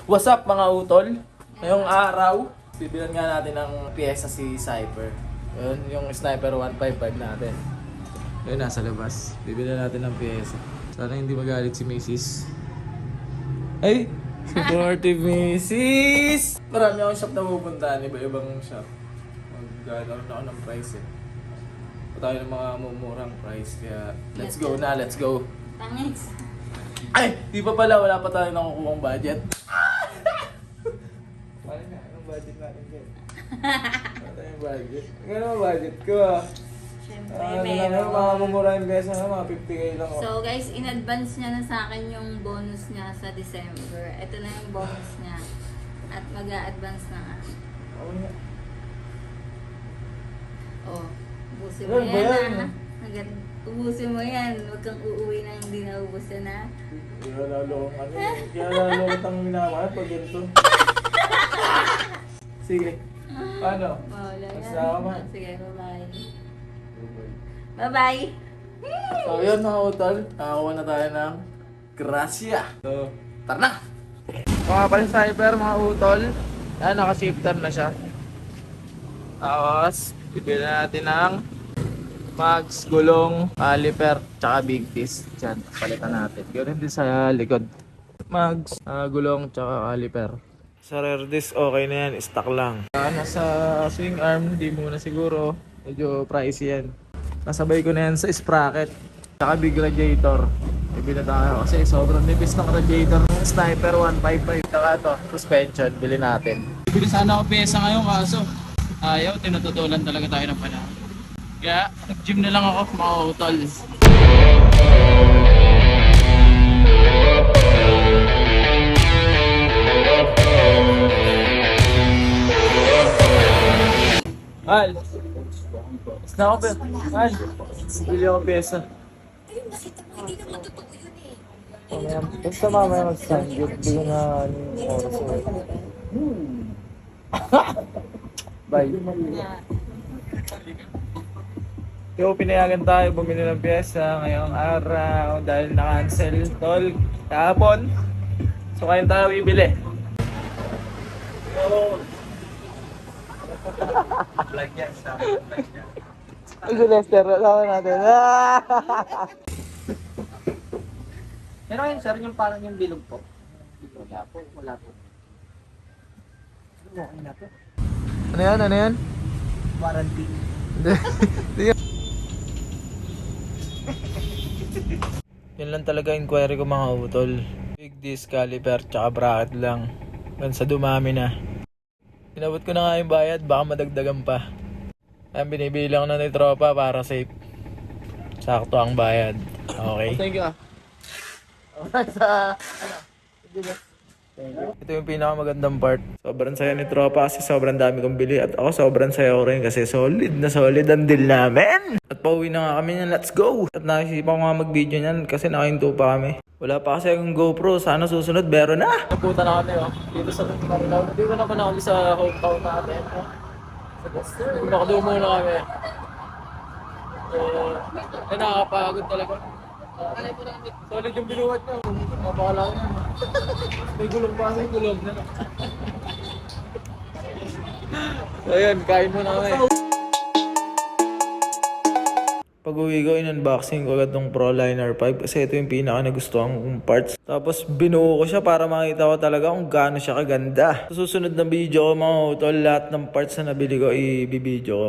What's up mga utol? Ngayong araw, bibilan nga natin ng pyesa si Cypher. Yun, yung Sniper 155 natin. Yun, nasa labas. Bibilan natin ng pyesa. Sana hindi magalit si Mrs. Ay! Supportive Mrs. Marami akong shop na pupuntahan. Iba-ibang shop. Magkakaroon ako ng price eh. Tayo ng mga mumurang price. Kaya let's go na, let's go. Thanks. Ay! Di pa pala, wala pa tayo nakukuha budget. Paano na? Anong budget natin dyan? Ano tayong budget? Gano'n ang budget ko ah. Siyempre, Ano lang yun, mga mumurahing beso na, mga 50k lang ako. So guys, in advance niya na sa akin yung bonus niya sa December. Ito na yung bonus niya. At mag-a-advance na nga. Oo nga. Oh, ubusin mo Ano ba yan yan? ah. Ubusin mo yan. Huwag kang uuwi na hindi naubos yan ah. Kaya lalo kong ano eh. Kaya lalo kitang minamahal pag ganito. Sige. Paano? Wala yan. Magsama. Sige, bye-bye. Bye-bye. So yun mga utol, nakakuha na tayo ng grasya. So, tara na! Mga pala cyber mga utol, yan naka-shifter na siya. Tapos, bibili natin ng mags, gulong, caliper, tsaka big disc. Diyan, palitan natin. Ganoon din sa likod. Mags, gulong, tsaka caliper. Sa rear disc, okay na yan. Stock lang. Nasa swing arm, di muna siguro. Medyo pricey yan. Nasabay ko na yan sa sprocket. Tsaka big radiator. Bibili na tayo kasi sobrang nipis ng radiator ng Sniper 155. Tsaka to, suspension. Bili natin. Bili sana ako pyesa ngayon kaso ayaw, tinututulan talaga tayo ng panahon. Kaya nag-gym na lang ako mga utol. Hal! Basta ako ba? Hal! Bili ako pyesa. Ayun, nakita mo, hindi naman totoo yun eh. Mamaya, basta mamaya mag-stand yun. Bili na yung oras ko. Bye. Yo, pinayagan tayo bumili ng pyesa ngayong araw dahil na-cancel tol kahapon. So ngayon tayo bibili. Yo! Vlog yan sa vlog yan. Ito Lester, kasama natin. Pero yun sir, yung parang yung bilog po. Wala po, wala po. Okay na po. Ano yan? Ano yan? Warranty. Yan lang talaga inquiry ko mga utol. Big disc, caliper, tsaka bracket lang. Hanggang sa dumami na. Inabot ko na nga yung bayad, baka madagdagan pa. Kaya binibili lang na ni tropa para safe. Sakto ang bayad. Okay. Thank you ah. Ito yung pinakamagandang part. Sobrang saya ni tropa kasi sobrang dami kong bili. At ako sobrang saya ko rin kasi solid na solid ang deal namin. At pauwi na nga kami niyan, let's go! At nakisipan ko nga mag-video niyan kasi nakahinto pa kami. Wala pa kasi akong GoPro, sana susunod meron na! Napunta na kami dito sa Marilao. Dito na kami sa hometown natin. Sa Buster. Nakadumo na kami. Nakakapagod talaga. Solid yung binuhat niya. Napakala ko yan. May gulong pa, may gulong na. Ayun, kain mo na kami. Pag uwi ko, in-unboxing ko agad tong ProLiner 5 kasi ito yung pinaka nagustuhan kong parts. Tapos binuo ko siya para makita ko talaga kung gaano siya kaganda. Sa susunod na video ko mga utol, lahat ng parts na nabili ko i-video ko.